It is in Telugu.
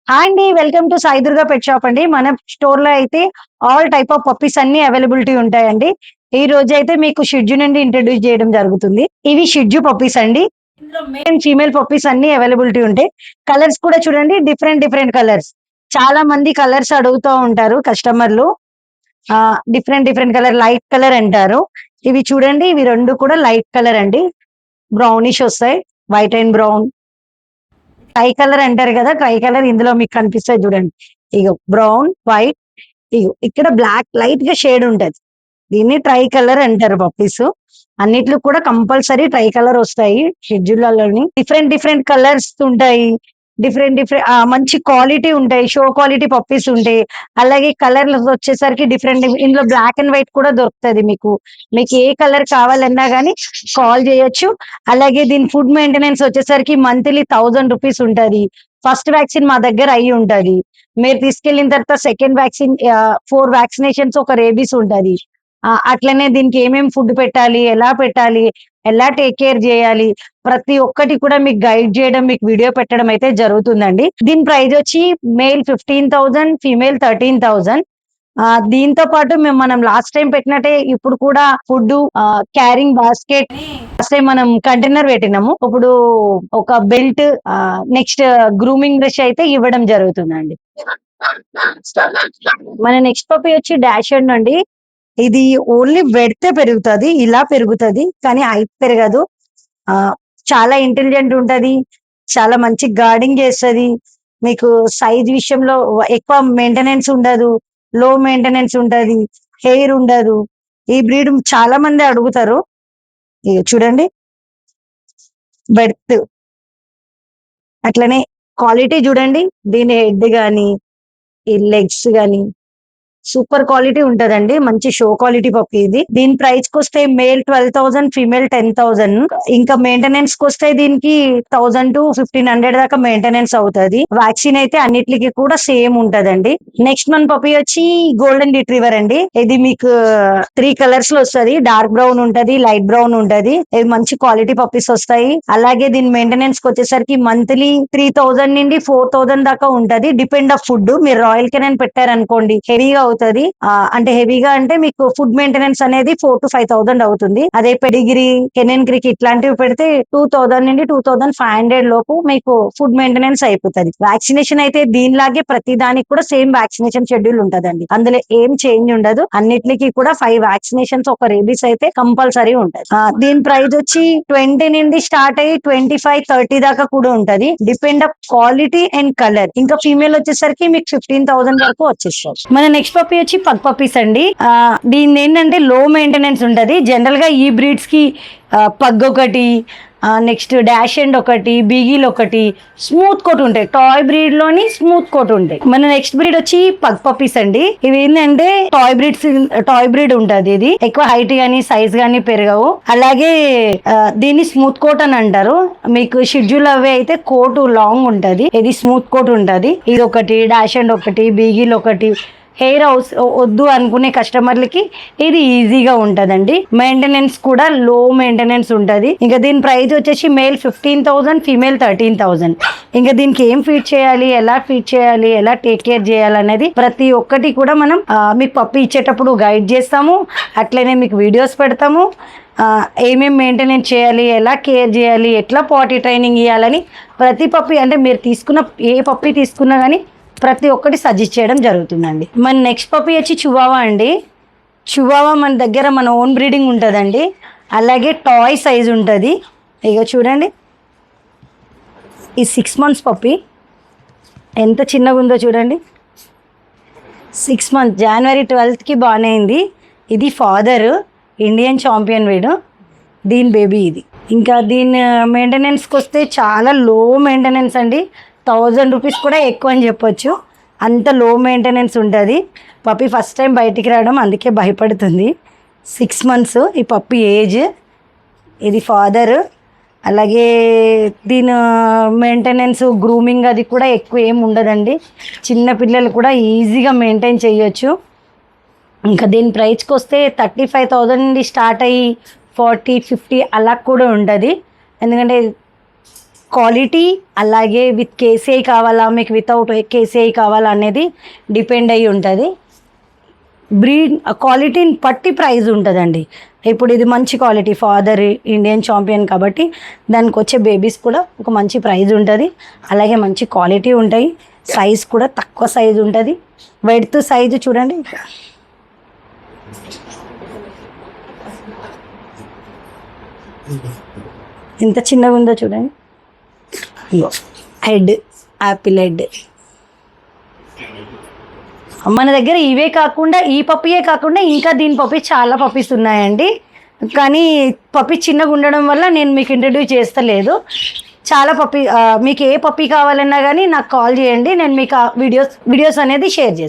హాయ్ అండి. Welcome to Sai Durga pet shop అండి. మన స్టోర్‌లో అయితే ఆల్ టైప్ ఆఫ్ పప్పీస్ అన్నీ అవైలబిలిటీ ఉంటాయండి. ఈ రోజైతే మీకు షిట్జూ నుండి ఇంట్రొడ్యూస్ చేయడం జరుగుతుంది. ఇవి షిట్జూ పప్పీస్ అండి. ఇందులో మేల్ అండ్ ఫీమేల్ పప్పీస్ అన్నీ అవైలబిలిటీ ఉంటాయి. కలర్స్ కూడా చూడండి డిఫరెంట్ డిఫరెంట్ కలర్స్. చాలా మంది కలర్స్ అడుగుతా ఉంటారు కస్టమర్‌లు. Different different colour light colour అంటారు. ఇవి చూడండి ఇవి 2 కూడా లైట్ కలర్ అండి. బ్రౌనిష్ ఒస్తాయి. White and brown. Try colour అంటారు కదా! ట్రై కలర్ ఇందులో మీకు కనిపిస్తాయి చూడండి. ఇగో బ్రౌన్, వైట్ ఇగో ఇక్కడ బ్లాక్ లైట్‌గా షేడ్ ఉంటది. దీన్ని ట్రై కలర్ అంటారు పప్పీసు. అన్నిట్లో కూడా కంపల్సరీ ట్రై కలర్ ఒస్తాయి షెడ్యూల్‌లలోని. డిఫరెంట్ డిఫరెంట్ కలర్స్ ఉంటాయి. డిఫరెంట్ డిఫరెంట్ మంచి క్వాలిటీ ఉంటాయి. షో క్వాలిటీ పప్పీస్ ఉంటాయి. అలాగే కలర్‌లు వచ్చేసరికి డిఫరెంట్ ఇందులో బ్లాక్ అండ్ వైట్ కూడా దొరుకుతది మీకు. మీకు ఏ కలర్ కావాలన్నా గాని కాల్ చేయొచ్చు. అలాగే దీని ఫుడ్ మెయింటెనెన్స్ వచ్చేసరికి మంత్లీ ₹1000 ఉంటది. ఫస్ట్ వ్యాక్సిన్ మా దగ్గర అయ్యి ఉంటది. మీరు తీసుకెళ్ళిన తర్వాత సెకండ్ వ్యాక్సిన్ 4 వ్యాక్సినేషన్స్ ఒక రేబీస్ ఉంటది. అట్లనే దీనికి ఏమేం ఫుడ్ పెట్టాలి? ఎలా పెట్టాలి? ఎలా టేక్ కేర్ జేయాలి? ప్రతి ఒక్కటి కూడా మీకు గైడ్ జేయడం, మీకు వీడియో పెట్టడం అయితే జరుగుతుందండి. దీని ప్రైజ్ వచ్చి మేల్ 15,000 ఫీమేల్ 13,000. దీంతో పాటు మనం లాస్ట్ టైమ్ పెట్టినట్టే ఇప్పుడు కూడా food carrying basket last time మనం కంటైనర్ పెట్టినాము. ఇప్పుడు ఒక బెల్ట్ నెక్స్ట్ గ్రూమింగ్ బ్రష్ అయితే ఇవ్వడం జరుగుతుందండి. మన నెక్స్ట్ పప్పీ వచ్చి డాష్ అండి. ఇది ఓన్లీ వెడితే పెరుగుతది. ఇలా పెరుగుతది. కానీ హైట్ పెరగదు. ఆహ్, చాలా ఇంటెలిజెంట్ ఉంటది. చాలా మంచి గార్డింగ్ చేస్తది. మీకు సైజ్ విషయంలో ఎక్కువ మెయింటెనెన్స్ ఉండదు. లో మెయింటెనెన్స్ ఉంటది. హెయిర్ ఉండదు. ఈ బ్రీడ్ చాలా మంది అడుగుతారు. ఇగో చూడండి. బెర్త్ అట్లనే క్వాలిటీ చూడండి. దీని హెడ్ గాని, ఈ లెగ్స్ గాని సూపర్ క్వాలిటీ ఉంటదండి. మంచి షో క్వాలిటీ పప్పీ ఇది. దీని ప్రైస్‌కొస్తే మేల్ 12,000 ఫీమేల్ 10,000. ఇంకా మెయింటెనెన్స్‌కొస్తే దీనికి 1000-1500 దాకా మెయింటెనెన్స్ అవుతది. వాక్సిన్ అయితే అన్నిట్లికి కూడా సేమ్ ఉంటదండి. నెక్స్ట్ మన పప్పీ వచ్చి గోల్డెన్ రిట్రీవర్ అండి. ఇది మీకు 3 కలర్స్ లో వస్తది. డార్క్ బ్రౌన్ ఉంటది, లైట్ బ్రౌన్ ఉంటది. ఇది మంచి క్వాలిటీ పప్పీస్ వస్తాయి. అలాగే దీని మెయింటెనెన్స్‌కొచ్చేసరికి మంత్లీ 3000 నుండి 4000 దాకా ఉంటది. Depend of food. మీరు రాయల్ కెనన్ పెట్టారనుకోండి హెవీగా అవుతది. అంటే హెవీగా అంటే మీకు ఫుడ్ మెయింటెనెన్స్ అనేది 4,000-5,000 అవుతుంది. అదే పెడిగ్రీ, కెనెన్ క్రిక్ ఇట్లాంటివి పెడితే 2,000 నుండి 2,500 లోపు మీకు ఫుడ్ మెయింటెనెన్స్ అయిపోతది. వ్యాక్సినేషన్ అయితే దీనిలాగే ప్రతి దానికి కూడా సేమ్ వ్యాక్సినేషన్ షెడ్యూల్ ఉంటదండి. అందులో ఏం చేంజ్ ఉండదు. అన్నిట్లికి కూడా 5 వ్యాక్సినేషన్స్ ఒక రేబీస్ అయితే కంపల్సరీ ఉంటది. దీని ప్రైస్ వచ్చి 20 నుండి స్టార్ట్ అయ్యి 25-30 దాకా కూడా ఉంటది. Depend of quality and colour. ఇంకా ఫీమేల్ వచ్చేసరికి మీకు 15,000 వరకు వచ్చేస్తుంది. మన నెక్స్ట్ పప్పీ వచ్చి పగ్ పప్పీస్ అండి. దీని ఏంటంటే లో మెయింటెనెన్స్ ఉంటది. జనరల్ గా ఈ బ్రీడ్స్ కి పగ్ ఒకటి, నెక్స్ట్ డాష్ అండ్ ఒకటి, బీగిల్ ఒకటి, స్మూత్ కోట్ ఉంటాయి. టాయ్ బ్రీడ్ లోని స్మూత్ కోట్ ఉంటాయి. మన నెక్స్ట్ బ్రీడ్ వచ్చి పగ్ పప్పీస్ అండి. ఇవి ఏంటంటే టాయ్ బ్రీడ్ ఉంటది. ఇది ఎక్కువ హైట్ గానీ సైజ్ గానీ పెరగవు. అలాగే దీన్ని స్మూత్ కోట్ అని అంటారు. మీకు షెడ్యూల్ అవే అయితే కోట్ లాంగ్ ఉంటది. ఇది స్మూత్ కోట్ ఉంటది. ఇది ఒకటి, డాష్ అండ్ ఒకటి, బీగిల్ ఒకటి. హెయిర్ హౌస్ వద్దు అనుకునే కస్టమర్లకి ఇది ఈజీగా ఉంటదండి. మెయింటెనెన్స్ కూడా లో మెయింటెనెన్స్ ఉంటది. ఇంకా దీని ప్రైస్ వచ్చేసి మేల్ 15,000 ఫీమేల్ 13,000. ఇంకా దీనికి ఏం ఫీడ్ చేయాలి, ఎలా ఫీడ్ చేయాలి, ఎలా టేక్ కేర్ చేయాలి అనేది ప్రతి ఒక్కటి కూడా మనం మీకు పప్పి ఇచ్చేటప్పుడు గైడ్ చేస్తాము. అట్లనే మీకు వీడియోస్ పెడతాము. ఏమేమి మెయింటెనెన్స్ చేయాలి, ఎలా కేర్ చేయాలి, ఎట్లా పాటీ ట్రైనింగ్ ఇవ్వాలని ప్రతి పప్పి అంటే మీరు తీసుకున్న ఏ పప్పి తీసుకున్నా కానీ ప్రతి ఒక్కటి సజెస్ట్ చేయడం జరుగుతుందండి. మన నెక్స్ట్ పప్పీ వచ్చి చువావా అండి. చువావా మన దగ్గర మన ఓన్ బ్రీడింగ్ ఉంటుందండి. అలాగే టాయ్ సైజ్ ఉంటుంది. ఇక చూడండి ఈ 6 months పప్పీ ఎంత చిన్నగా ఉందో చూడండి. 6 months January 12th బాగానే అయింది. ఇది ఫాదర్ ఇండియన్ ఛాంపియన్ వీడు. దీని బేబీ ఇది. ఇంకా దీని మెయింటెనెన్స్కి వస్తే చాలా లో మెయింటెనెన్స్ అండి. ₹1,000 కూడా ఎక్కువ అని చెప్పొచ్చు. అంత లో మెయింటెనెన్స్ ఉంటుంది. పప్పి ఫస్ట్ టైం బయటికి రావడం అందుకే భయపడుతుంది. 6 months ఈ పప్పి ఏజ్. ఇది ఫాదర్. అలాగే దీని మెయింటెనెన్స్ గ్రూమింగ్ అది కూడా ఎక్కువ ఏమి ఉండదండి. చిన్న పిల్లలు కూడా ఈజీగా మెయింటైన్ చేయొచ్చు. ఇంకా దీని ప్రైస్కి వస్తే 35,000 నుండి స్టార్ట్ అయ్యి 40-50 అలా కూడా ఉంటుంది. ఎందుకంటే క్వాలిటీ అలాగే విత్ కేసీఐ కావాలా మీకు వితౌట్ కేసీఐ కావాలా అనేది డిపెండ్ అయ్యి ఉంటుంది. బ్రీడ్ క్వాలిటీని బట్టి ప్రైస్ ఉంటుందండి. ఇప్పుడు ఇది మంచి క్వాలిటీ, ఫాదర్ ఇండియన్ ఛాంపియన్ కాబట్టి దానికి వచ్చే బేబీస్ కూడా ఒక మంచి ప్రైస్ ఉంటుంది. అలాగే మంచి క్వాలిటీ ఉంటాయి. సైజ్ కూడా తక్కువ సైజు ఉంటుంది. వెడ్త్ సైజు చూడండి, ఎంత చిన్నగా ఉందో చూడండి. Head Apple head. మన దగ్గర ఇవే కాకుండా ఈ పప్పీయే కాకుండా ఇంకా దీని పప్పీ చాలా పప్పీస్ ఉన్నాయండి. కానీ పప్పీ చిన్నగా ఉండడం వల్ల నేను మీకు ఇంట్రడ్యూస్ చేస్తలేదు. చాలా పప్పీ మీకు ఏ పప్పీ కావాలన్నా కానీ నాకు కాల్ చేయండి, నేను మీకు వీడియోస్ అనేది షేర్ చేస్తాను.